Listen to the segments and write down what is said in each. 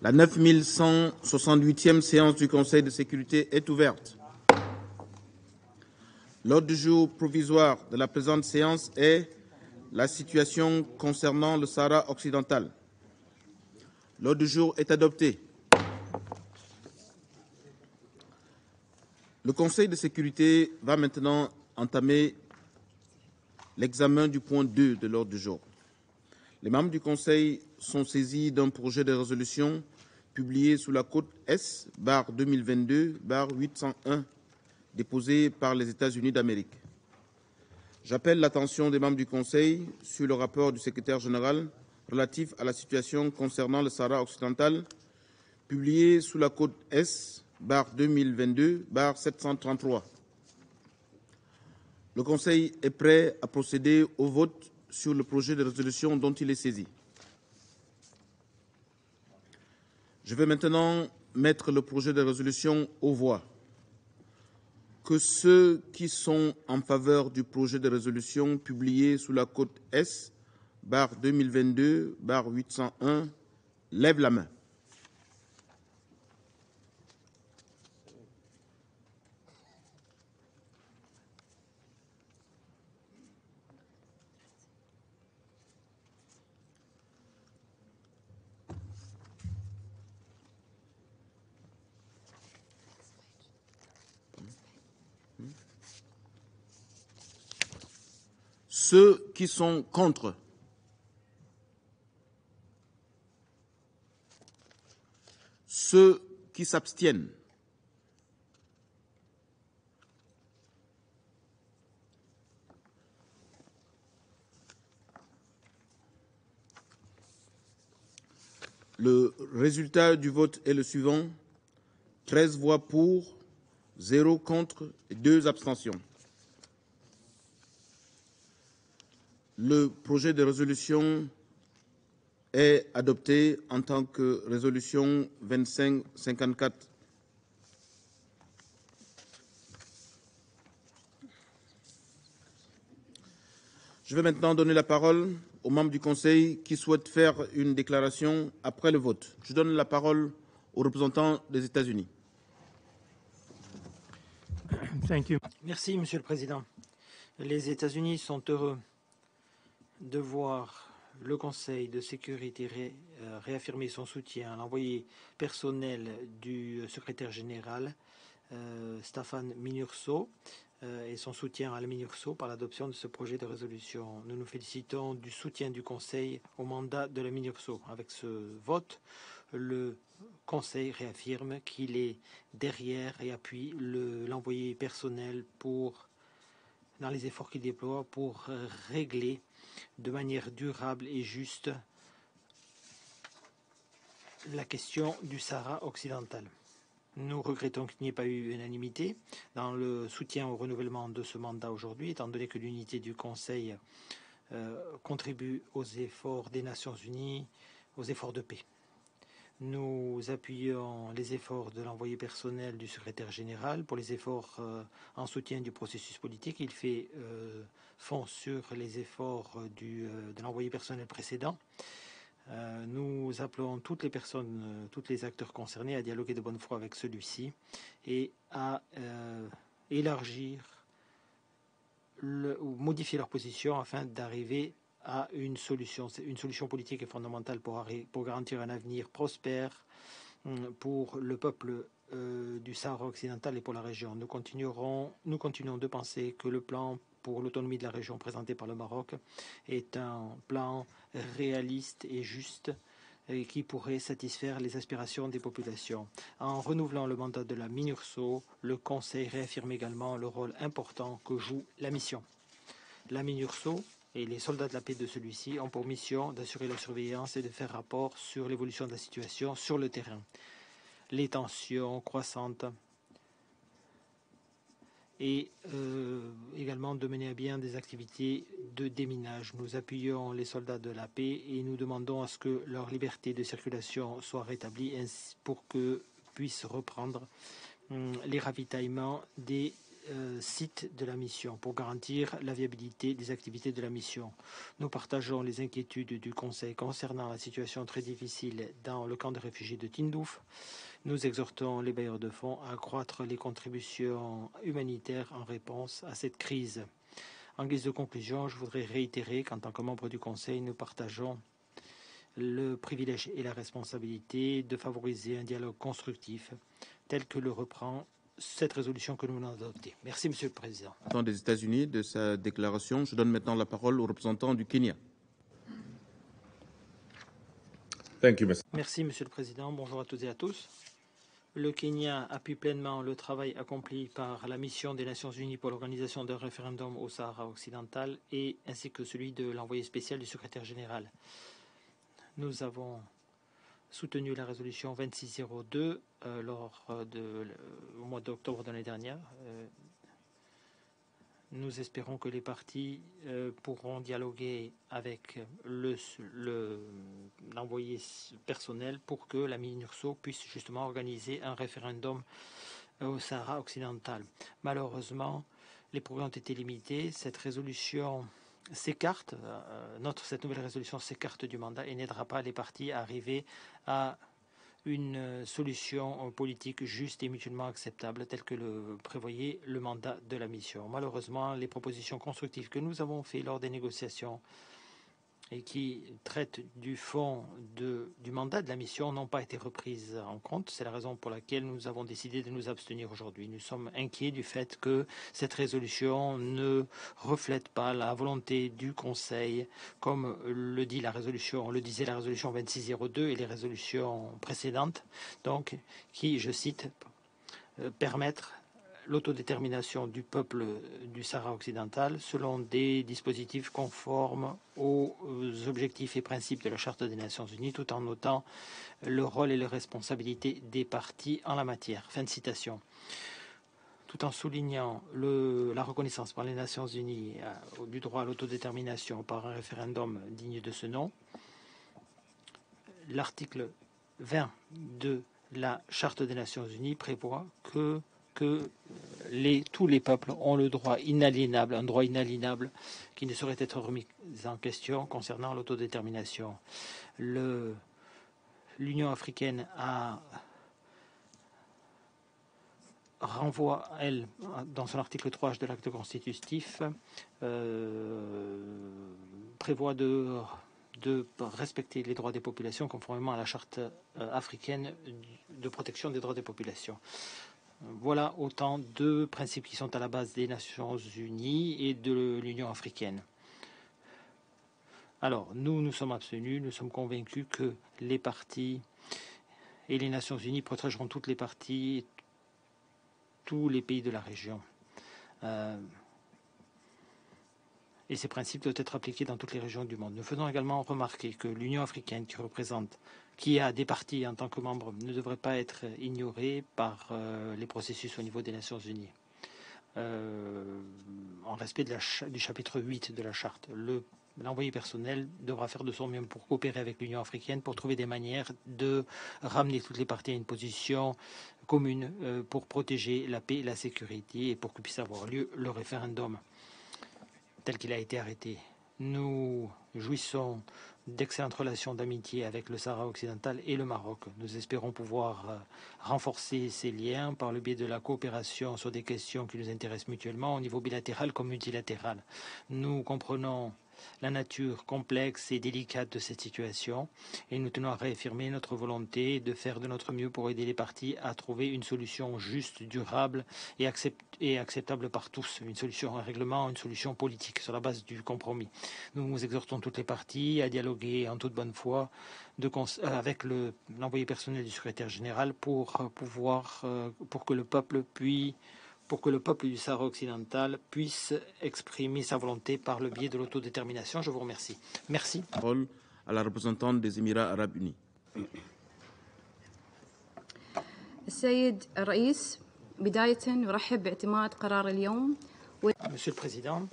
La 9168e séance du Conseil de sécurité est ouverte. L'ordre du jour provisoire de la présente séance est la situation concernant le Sahara occidental. L'ordre du jour est adopté. Le Conseil de sécurité va maintenant entamer l'examen du point 2 de l'ordre du jour. Les membres du Conseil sont saisis d'un projet de résolution publié sous la cote S/2022/801 déposé par les États-Unis d'Amérique. J'appelle l'attention des membres du Conseil sur le rapport du secrétaire général relatif à la situation concernant le Sahara occidental, publié sous la cote S/2022/733. Le Conseil est prêt à procéder au vote sur le projet de résolution dont il est saisi. Je vais maintenant mettre le projet de résolution aux voix. Que ceux qui sont en faveur du projet de résolution publié sous la cote S/2022/801 lèvent la main. Ceux qui sont contre. Ceux qui s'abstiennent. Le résultat du vote est le suivant. 13 voix pour, 0 contre et 2 abstentions. Le projet de résolution est adopté en tant que résolution 2554. Je vais maintenant donner la parole aux membres du Conseil qui souhaitent faire une déclaration après le vote. Je donne la parole aux représentants des États-Unis. Merci, Monsieur le Président. Les États-Unis sont heureux de voir le Conseil de sécurité réaffirmer son soutien à l'envoyé personnel du secrétaire général Staffan Minurso et son soutien à la Minurso par l'adoption de ce projet de résolution. Nous nous félicitons du soutien du Conseil au mandat de la Minurso. Avec ce vote, le Conseil réaffirme qu'il est derrière et appuie l'envoyé personnel dans les efforts qu'il déploie pour régler de manière durable et juste la question du Sahara occidental. Nous regrettons qu'il n'y ait pas eu unanimité dans le soutien au renouvellement de ce mandat aujourd'hui, étant donné que l'unité du Conseil contribue aux efforts des Nations Unies, aux efforts de paix. Nous appuyons les efforts de l'envoyé personnel du secrétaire général pour les efforts en soutien du processus politique. Il fait fond sur les efforts de l'envoyé personnel précédent. Nous appelons toutes les personnes, tous les acteurs concernés à dialoguer de bonne foi avec celui-ci et à élargir ou modifier leur position afin d'arriver à une solution. Une solution politique est fondamentale pour garantir un avenir prospère pour le peuple du Sahara occidental et pour la région. Nous continuons de penser que le plan pour l'autonomie de la région présenté par le Maroc est un plan réaliste et juste et qui pourrait satisfaire les aspirations des populations. En renouvelant le mandat de la MINURSO, le Conseil réaffirme également le rôle important que joue la mission. La MINURSO et les soldats de la paix de celui-ci ont pour mission d'assurer la surveillance et de faire rapport sur l'évolution de la situation sur le terrain. Les tensions croissantes et également de mener à bien des activités de déminage. Nous appuyons les soldats de la paix et nous demandons à ce que leur liberté de circulation soit rétablie pour que puissent reprendre les ravitaillements des sites de la mission pour garantir la viabilité des activités de la mission. Nous partageons les inquiétudes du Conseil concernant la situation très difficile dans le camp de réfugiés de Tindouf. Nous exhortons les bailleurs de fonds à accroître les contributions humanitaires en réponse à cette crise. En guise de conclusion, je voudrais réitérer qu'en tant que membre du Conseil, nous partageons le privilège et la responsabilité de favoriser un dialogue constructif tel que le reprend cette résolution que nous venons d'adopter. Merci, Monsieur le Président. Des États-Unis, de sa déclaration, je donne maintenant la parole au représentant du Kenya. Merci, Monsieur le Président. Bonjour à toutes et à tous. Le Kenya appuie pleinement le travail accompli par la mission des Nations Unies pour l'organisation d'un référendum au Sahara occidental et ainsi que celui de l'envoyé spécial du secrétaire général. Nous avons soutenu la résolution 2602 au mois d'octobre de l'année dernière. Nous espérons que les partis pourront dialoguer avec l'envoyé personnel pour que la MINURSO puisse justement organiser un référendum au Sahara occidental. Malheureusement, les progrès ont été limités. Cette résolution s'écarte, cette nouvelle résolution s'écarte du mandat et n'aidera pas les partis à arriver à une solution politique juste et mutuellement acceptable telle que le prévoyait le mandat de la mission. Malheureusement, les propositions constructives que nous avons faites lors des négociations et qui traitent du fond du mandat de la mission n'ont pas été reprises en compte. C'est la raison pour laquelle nous avons décidé de nous abstenir aujourd'hui. Nous sommes inquiets du fait que cette résolution ne reflète pas la volonté du Conseil, comme le disait la résolution 2602 et les résolutions précédentes, donc qui, je cite, permettre l'autodétermination du peuple du Sahara occidental selon des dispositifs conformes aux objectifs et principes de la Charte des Nations Unies, tout en notant le rôle et les responsabilités des partis en la matière. Fin de citation. Tout en soulignant la reconnaissance par les Nations Unies du droit à l'autodétermination par un référendum digne de ce nom, l'article 20 de la Charte des Nations Unies prévoit que tous les peuples ont le droit inaliénable, un droit inaliénable qui ne saurait être remis en question concernant l'autodétermination. L'Union africaine renvoie, elle, dans son article 3 de l'acte constitutif, prévoit de respecter les droits des populations conformément à la Charte africaine de protection des droits des populations. Voilà autant de principes qui sont à la base des Nations Unies et de l'Union africaine. Alors, nous sommes abstenus, nous sommes convaincus que les partis et les Nations Unies protégeront toutes les parties, tous les pays de la région. Et ces principes doivent être appliqués dans toutes les régions du monde. Nous faisons également remarquer que l'Union africaine, qui a des partis en tant que membre, ne devrait pas être ignorée par les processus au niveau des Nations Unies. En respect du chapitre 8 de la Charte, l'envoyé personnel devra faire de son mieux pour coopérer avec l'Union africaine pour trouver des manières de ramener toutes les parties à une position commune pour protéger la paix et la sécurité et pour que puisse avoir lieu le référendum tel qu'il a été arrêté. Nous jouissons d'excellentes relations d'amitié avec le Sahara occidental et le Maroc. Nous espérons pouvoir renforcer ces liens par le biais de la coopération sur des questions qui nous intéressent mutuellement au niveau bilatéral comme multilatéral. Nous comprenons la nature complexe et délicate de cette situation et nous tenons à réaffirmer notre volonté de faire de notre mieux pour aider les parties à trouver une solution juste, durable et acceptable par tous, une solution, un règlement, une solution politique sur la base du compromis. Nous exhortons toutes les parties à dialoguer en toute bonne foi avec l'envoyé personnel du secrétaire général pour que le peuple du Sahara occidental puisse exprimer sa volonté par le biais de l'autodétermination. Je vous remercie. Merci. Parole à la représentante des Émirats arabes unis. السيد الرئيس بداية نرحب باعتماد قرار اليوم. Monsieur le Président,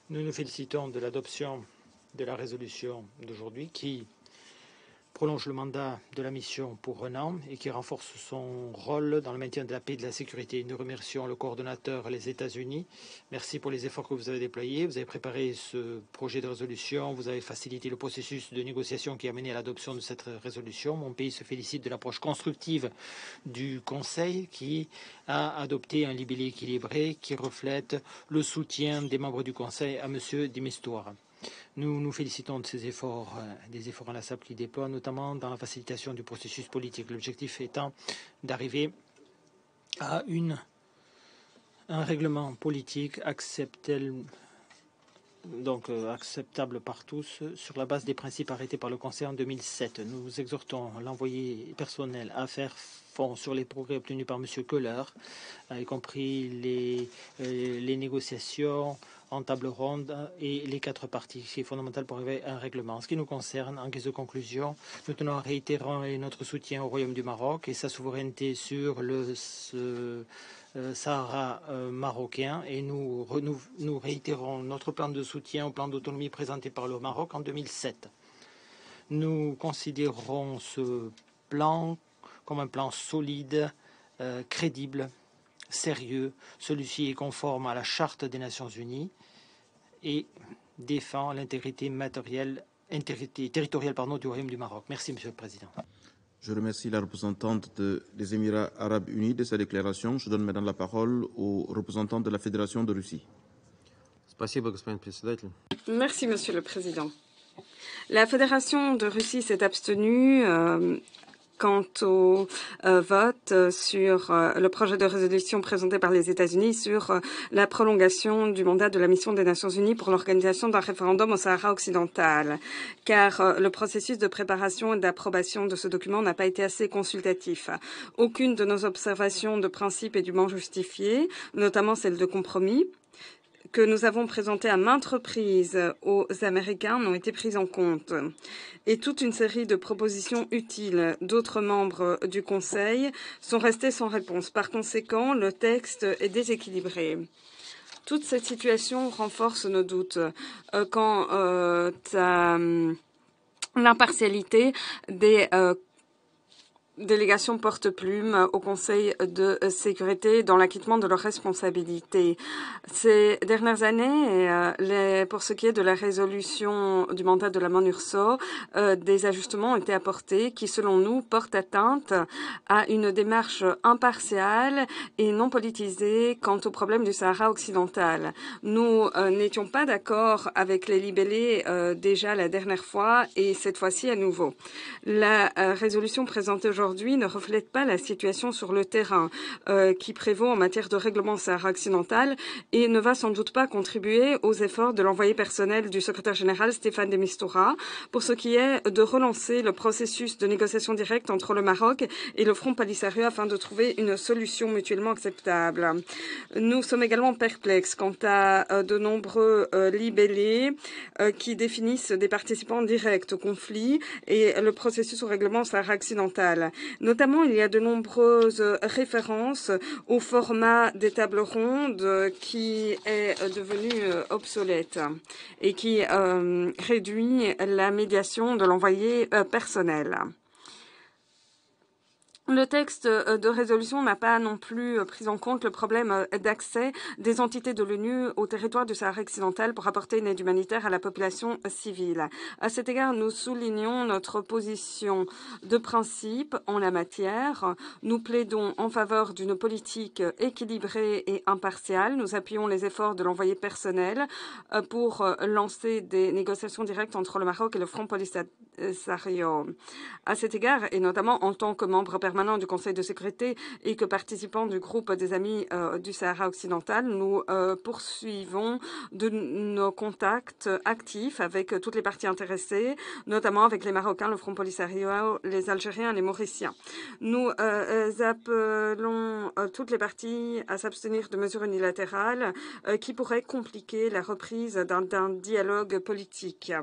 nous nous félicitons de l'adoption de la résolution d'aujourd'hui qui prolonge le mandat de la mission pour un an et qui renforce son rôle dans le maintien de la paix et de la sécurité. Nous remercions le coordonnateur les États-Unis. Merci pour les efforts que vous avez déployés. Vous avez préparé ce projet de résolution. Vous avez facilité le processus de négociation qui a mené à l'adoption de cette résolution. Mon pays se félicite de l'approche constructive du Conseil qui a adopté un libellé équilibré qui reflète le soutien des membres du Conseil à M. de Mistura. Nous nous félicitons de ces efforts, des efforts inlassables qu'il déploie, notamment dans la facilitation du processus politique. L'objectif étant d'arriver à un règlement politique acceptable par tous sur la base des principes arrêtés par le Conseil en 2007. Nous exhortons l'envoyé personnel à faire fond sur les progrès obtenus par M. Köhler, y compris les négociations en table ronde et les 4 parties. C'est fondamental pour arriver à un règlement. En ce qui nous concerne, en guise de conclusion, nous tenons à réitérer notre soutien au Royaume du Maroc et sa souveraineté sur le Sahara marocain et nous réitérons notre plan de soutien au plan d'autonomie présenté par le Maroc en 2007. Nous considérons ce plan comme un plan solide, crédible, sérieux. Celui-ci est conforme à la Charte des Nations Unies et défend l'intégrité territoriale du Royaume du Maroc. Merci, Monsieur le Président. Je remercie la représentante des Émirats arabes unis de sa déclaration. Je donne maintenant la parole au représentant de la Fédération de Russie. Merci, Monsieur le Président. La Fédération de Russie s'est abstenue quant au vote sur le projet de résolution présenté par les États-Unis sur la prolongation du mandat de la mission des Nations Unies pour l'organisation d'un référendum au Sahara occidental, car le processus de préparation et d'approbation de ce document n'a pas été assez consultatif. Aucune de nos observations de principe est dûment justifiée, notamment celle de compromis, que nous avons présentées à maintes reprises aux Américains n'ont été prises en compte. Et toute une série de propositions utiles d'autres membres du Conseil sont restées sans réponse. Par conséquent, le texte est déséquilibré. Toute cette situation renforce nos doutes quant à l'impartialité des délégation porte-plume au Conseil de sécurité dans l'acquittement de leurs responsabilités. Ces dernières années, pour ce qui est de la résolution du mandat de la MONUSCO, des ajustements ont été apportés qui, selon nous, portent atteinte à une démarche impartiale et non politisée quant au problème du Sahara occidental. Nous n'étions pas d'accord avec les libellés déjà la dernière fois et cette fois-ci à nouveau. La résolution présentée aujourd'hui ne reflète pas la situation sur le terrain qui prévaut en matière de règlement Sahara occidental et ne va sans doute pas contribuer aux efforts de l'envoyé personnel du secrétaire général Staffan de Mistura pour ce qui est de relancer le processus de négociation directe entre le Maroc et le Front Polisario afin de trouver une solution mutuellement acceptable. Nous sommes également perplexes quant à de nombreux libellés qui définissent des participants directs au conflit et le processus au règlement Sahara occidental. Notamment, il y a de nombreuses références au format des tables rondes qui est devenu obsolète et qui réduit la médiation de l'envoyé personnel. Le texte de résolution n'a pas non plus pris en compte le problème d'accès des entités de l'ONU au territoire du Sahara occidental pour apporter une aide humanitaire à la population civile. À cet égard, nous soulignons notre position de principe en la matière. Nous plaidons en faveur d'une politique équilibrée et impartiale. Nous appuyons les efforts de l'envoyé personnel pour lancer des négociations directes entre le Maroc et le Front Polisario. À cet égard, et notamment en tant que membre permanent du Conseil de sécurité et que participant du groupe des Amis du Sahara occidental, nous poursuivons de nos contacts actifs avec toutes les parties intéressées, notamment avec les Marocains, le Front Polisario, les Algériens et les Mauriciens. Nous appelons toutes les parties à s'abstenir de mesures unilatérales qui pourraient compliquer la reprise d'un dialogue politique.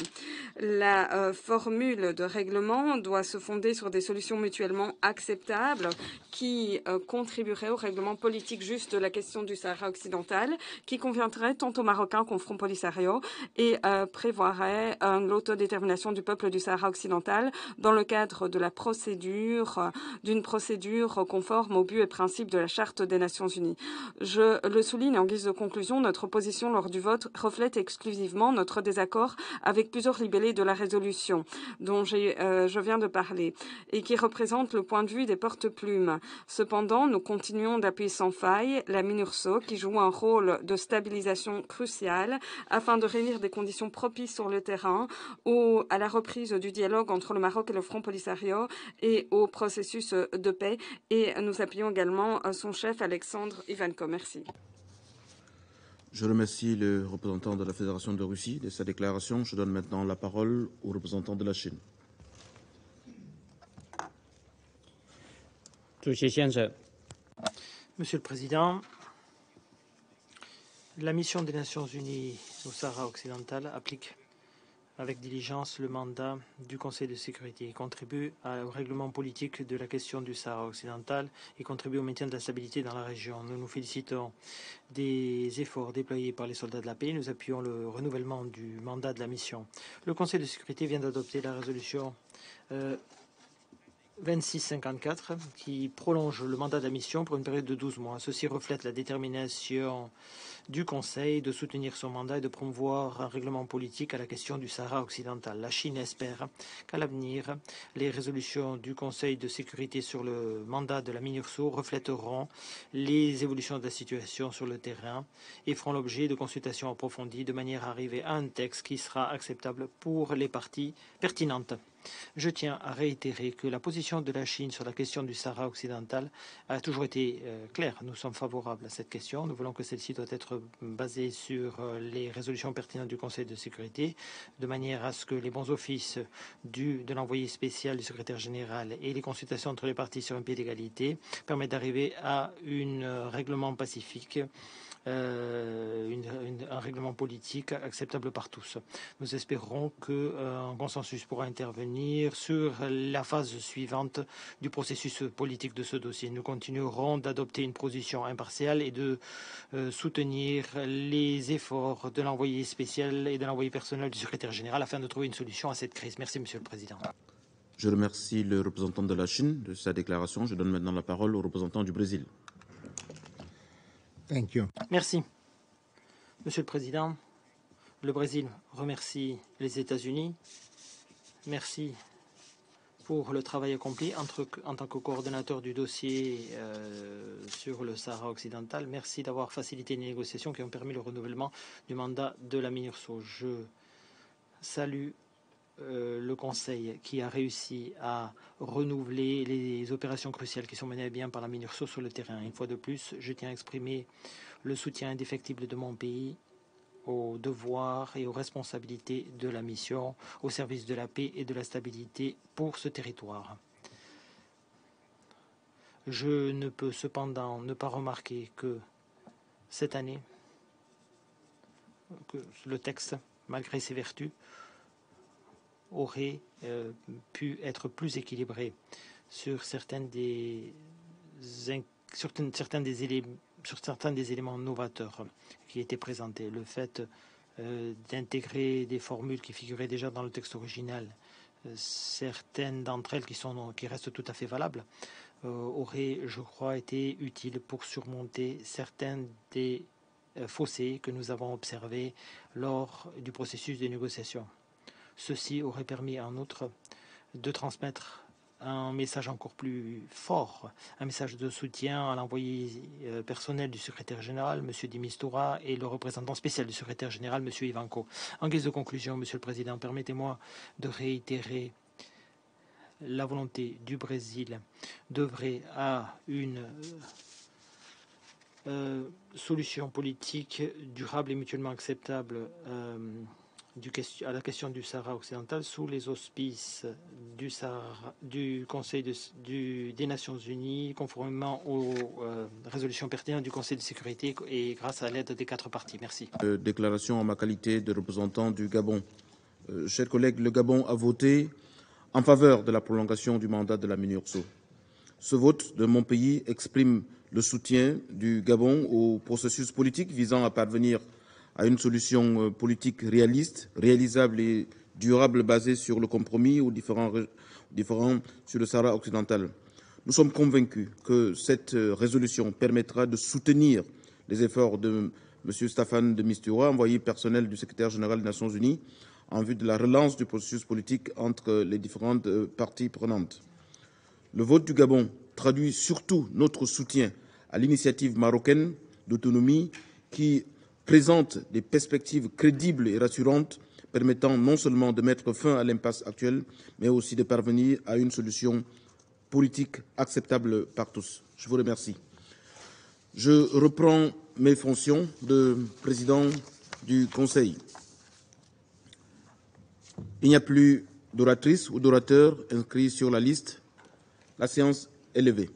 La formule formule de règlement doit se fonder sur des solutions mutuellement acceptables qui contribueraient au règlement politique juste de la question du Sahara occidental, qui conviendrait tant aux Marocains qu'au Front Polisario et prévoirait l'autodétermination du peuple du Sahara occidental dans le cadre de la procédure, d'une procédure conforme aux buts et principes de la Charte des Nations Unies. Je le souligne en guise de conclusion, notre position lors du vote reflète exclusivement notre désaccord avec plusieurs libellés de la résolution dont je viens de parler et qui représentent le point de vue des porte-plumes. Cependant, nous continuons d'appuyer sans faille la MINURSO qui joue un rôle de stabilisation crucial afin de réunir des conditions propices sur le terrain à la reprise du dialogue entre le Maroc et le Front Polisario et au processus de paix. Et nous appuyons également son chef Alexandre Ivanko. Merci. Je remercie le représentant de la Fédération de Russie de sa déclaration. Je donne maintenant la parole au représentant de la Chine. Monsieur le Président, la mission des Nations Unies au Sahara occidental applique avec diligence le mandat du Conseil de sécurité. Il contribue au règlement politique de la question du Sahara occidental et contribue au maintien de la stabilité dans la région. Nous nous félicitons des efforts déployés par les soldats de la paix. Nous appuyons le renouvellement du mandat de la mission. Le Conseil de sécurité vient d'adopter la résolution 2654 qui prolonge le mandat de la mission pour une période de 12 mois. Ceci reflète la détermination du Conseil de soutenir son mandat et de promouvoir un règlement politique à la question du Sahara occidental. La Chine espère qu'à l'avenir, les résolutions du Conseil de sécurité sur le mandat de la MINURSO reflèteront les évolutions de la situation sur le terrain et feront l'objet de consultations approfondies de manière à arriver à un texte qui sera acceptable pour les parties pertinentes. Je tiens à réitérer que la position de la Chine sur la question du Sahara occidental a toujours été claire. Nous sommes favorables à cette question. Nous voulons que celle-ci doit être basée sur les résolutions pertinentes du Conseil de sécurité, de manière à ce que les bons offices de l'envoyé spécial du secrétaire général et les consultations entre les parties sur un pied d'égalité permettent d'arriver à un règlement pacifique, un règlement politique acceptable par tous. Nous espérons qu'un consensus pourra intervenir sur la phase suivante du processus politique de ce dossier. Nous continuerons d'adopter une position impartiale et de soutenir les efforts de l'envoyé spécial et de l'envoyé personnel du secrétaire général afin de trouver une solution à cette crise. Merci, Monsieur le Président. Je remercie le représentant de la Chine de sa déclaration. Je donne maintenant la parole au représentant du Brésil. Thank you. Merci. Monsieur le Président, le Brésil remercie les États-Unis. Merci pour le travail accompli en tant que coordonnateur du dossier sur le Sahara occidental. Merci d'avoir facilité les négociations qui ont permis le renouvellement du mandat de la MINURSO. Je salue le Conseil qui a réussi à renouveler les opérations cruciales qui sont menées à bien par la MINURSO sur le terrain. Une fois de plus, je tiens à exprimer le soutien indéfectible de mon pays aux devoirs et aux responsabilités de la mission au service de la paix et de la stabilité pour ce territoire. Je ne peux cependant ne pas remarquer que cette année, que le texte, malgré ses vertus, aurait pu être plus équilibré sur certains des éléments novateurs qui étaient présentés. Le fait d'intégrer des formules qui figuraient déjà dans le texte original, certaines d'entre elles qui restent tout à fait valables, auraient, je crois, été utiles pour surmonter certains des fossés que nous avons observés lors du processus de négociation. Ceci aurait permis en outre de transmettre un message encore plus fort, un message de soutien à l'envoyé personnel du secrétaire général, M. Di Mistura, et le représentant spécial du secrétaire général, M. Ivanko. En guise de conclusion, Monsieur le Président, permettez-moi de réitérer la volonté du Brésil d'œuvrer à une solution politique durable et mutuellement acceptable à la question du Sahara occidental sous les auspices du Conseil des Nations Unies, conformément aux résolutions pertinentes du Conseil de sécurité et grâce à l'aide des 4 parties. Merci. Déclaration en ma qualité de représentant du Gabon. Chers collègues, le Gabon a voté en faveur de la prolongation du mandat de la MINURSO. Ce vote de mon pays exprime le soutien du Gabon au processus politique visant à parvenir à une solution politique réaliste, réalisable et durable basée sur le compromis aux différents sur le Sahara occidental. Nous sommes convaincus que cette résolution permettra de soutenir les efforts de M. Staffan de Mistura, envoyé personnel du secrétaire général des Nations Unies, en vue de la relance du processus politique entre les différentes parties prenantes. Le vote du Gabon traduit surtout notre soutien à l'initiative marocaine d'autonomie qui présente des perspectives crédibles et rassurantes permettant non seulement de mettre fin à l'impasse actuelle, mais aussi de parvenir à une solution politique acceptable par tous. Je vous remercie. Je reprends mes fonctions de président du Conseil. Il n'y a plus d'oratrice ou d'orateur inscrit sur la liste. La séance est levée.